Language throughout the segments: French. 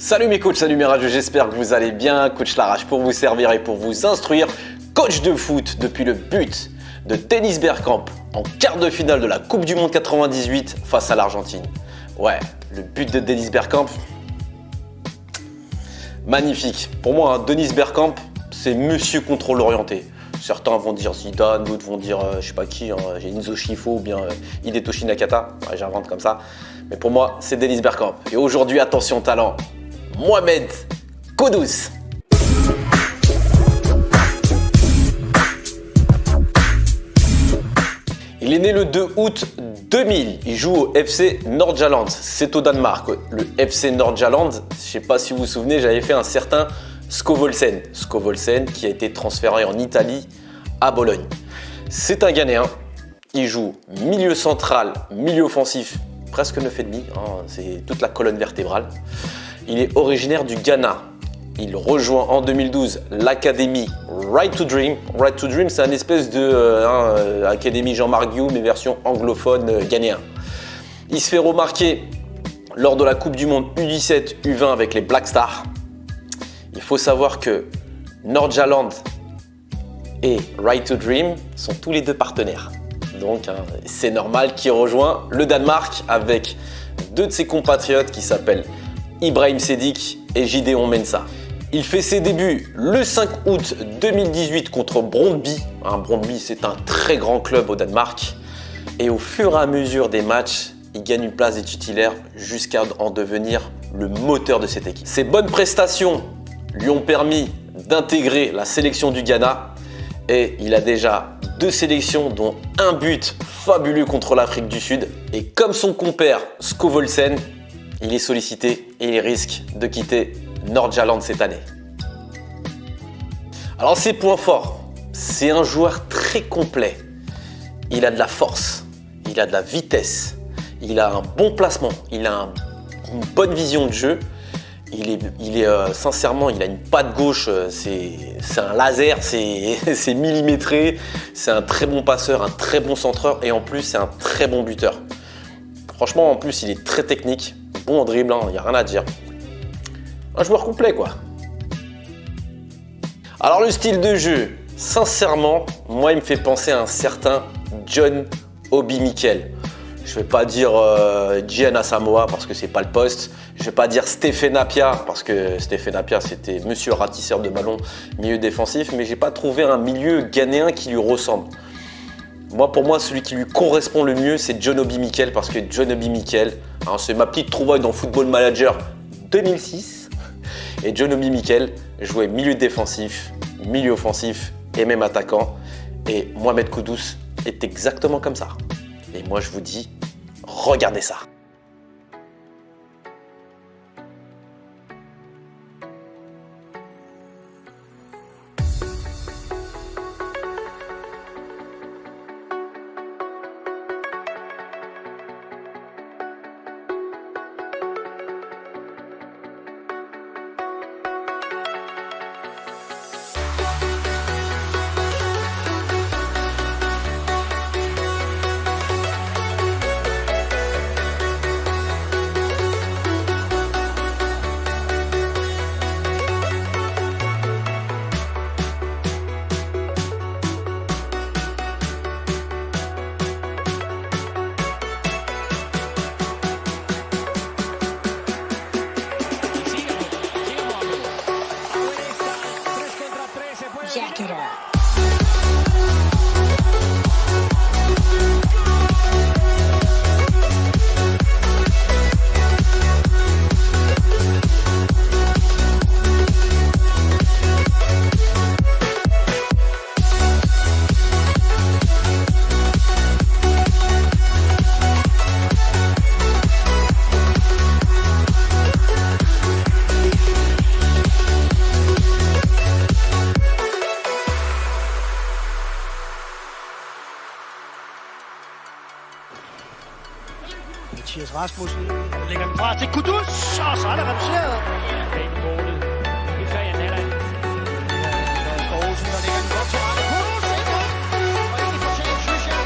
Salut mes coachs, salut mes rageux, j'espère que vous allez bien. Coach Larache pour vous servir et pour vous instruire. Coach de foot depuis le but de Dennis Bergkamp en quart de finale de la Coupe du Monde 98 face à l'Argentine. Ouais, le but de Dennis Bergkamp, magnifique. Pour moi, Dennis Bergkamp, c'est monsieur contrôle orienté. Certains vont dire Zidane, d'autres vont dire je sais pas qui, Enzo Schifo ou bien Hidetoshi Nakata. Ouais, j'invente comme ça. Mais pour moi, c'est Dennis Bergkamp. Et aujourd'hui, attention talent, Mohamed Kudus. Il est né le 2 août 2000. Il joue au FC Nordjylland. C'est au Danemark. Le FC Nordjylland, je ne sais pas si vous vous souvenez, j'avais fait un certain Skovholsen. Skovholsen qui a été transféré en Italie à Bologne. C'est un Ghanéen. Il joue milieu central, milieu offensif, presque 9,5. C'est toute la colonne vertébrale. Il est originaire du Ghana. Il rejoint en 2012 l'académie Right to Dream. Right to Dream, c'est une espèce de académie Jean-Marc Guillaume, mais version anglophone ghanéen. Il se fait remarquer lors de la Coupe du Monde U17, U20 avec les Black Stars. Il faut savoir que Nordjylland et Right to Dream sont tous les deux partenaires. Donc c'est normal qu'il rejoint le Danemark avec deux de ses compatriotes qui s'appellent Ibrahim Sedik et Gideon Mensah. Il fait ses débuts le 5 août 2018 contre Brøndby. Brøndby, c'est un très grand club au Danemark. Et au fur et à mesure des matchs, il gagne une place de titulaire jusqu'à en devenir le moteur de cette équipe. Ses bonnes prestations lui ont permis d'intégrer la sélection du Ghana. Et il a déjà 2 sélections, dont un but fabuleux contre l'Afrique du Sud. Et comme son compère Skovholsen, il est sollicité et il risque de quitter Nordjylland cette année. Alors ses points forts, c'est un joueur très complet. Il a de la force, il a de la vitesse, il a un bon placement, il a une bonne vision de jeu. Sincèrement, il a une patte gauche, c'est un laser, c'est millimétré. C'est un très bon passeur, un très bon centreur et en plus c'est un très bon buteur. Franchement, en plus il est très technique. Bon en dribble, il n'y a rien à dire. Un joueur complet quoi. Alors le style de jeu, sincèrement, moi il me fait penser à un certain John Obi Mikel. Je ne vais pas dire Gyan Asamoah parce que c'est pas le poste. Je ne vais pas dire Stephen Appiah parce que Stephen Appiah c'était monsieur ratisseur de ballon, milieu défensif. Mais j'ai pas trouvé un milieu ghanéen qui lui ressemble. Pour moi, celui qui lui correspond le mieux, c'est John Obi Mikel parce que John Obi Mikel, c'est ma petite trouvaille dans Football Manager 2006. Et John Obi Mikel jouait milieu défensif, milieu offensif et même attaquant. Et Mohamed Kudus est exactement comme ça. Et moi, je vous dis, regardez ça. Jack it up. Mathias Rasmussen lægger den fra til Kudus, og så er der reduceret. Bag på målet. I færgen halvleg. Olsen, der lægger den godt til rette. Kudus, ikke? Og ikke fortjent, synes jeg.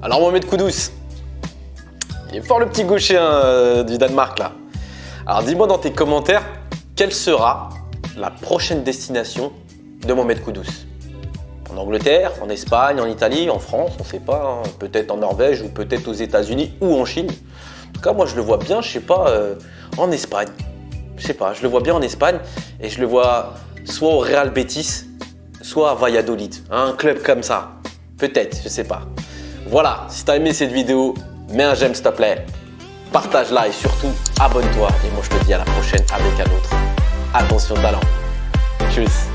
Alors Mohamed Kudus, il est fort le petit gaucher du Danemark là. Alors dis-moi dans tes commentaires, quelle sera la prochaine destination de Mohamed Kudus? En Angleterre, en Espagne, en Italie, en France, on ne sait pas, hein, peut-être en Norvège ou peut-être aux États-Unis ou en Chine. En tout cas, moi je le vois bien, je sais pas, en Espagne. Je sais pas, je le vois bien en Espagne et je le vois soit au Real Betis, soit à Valladolid, un club comme ça. Peut-être, je sais pas. Voilà, si tu as aimé cette vidéo, mets un j'aime s'il te plaît, partage-la et surtout abonne-toi. Et moi je te dis à la prochaine avec un autre. Attention talent. Tchuss.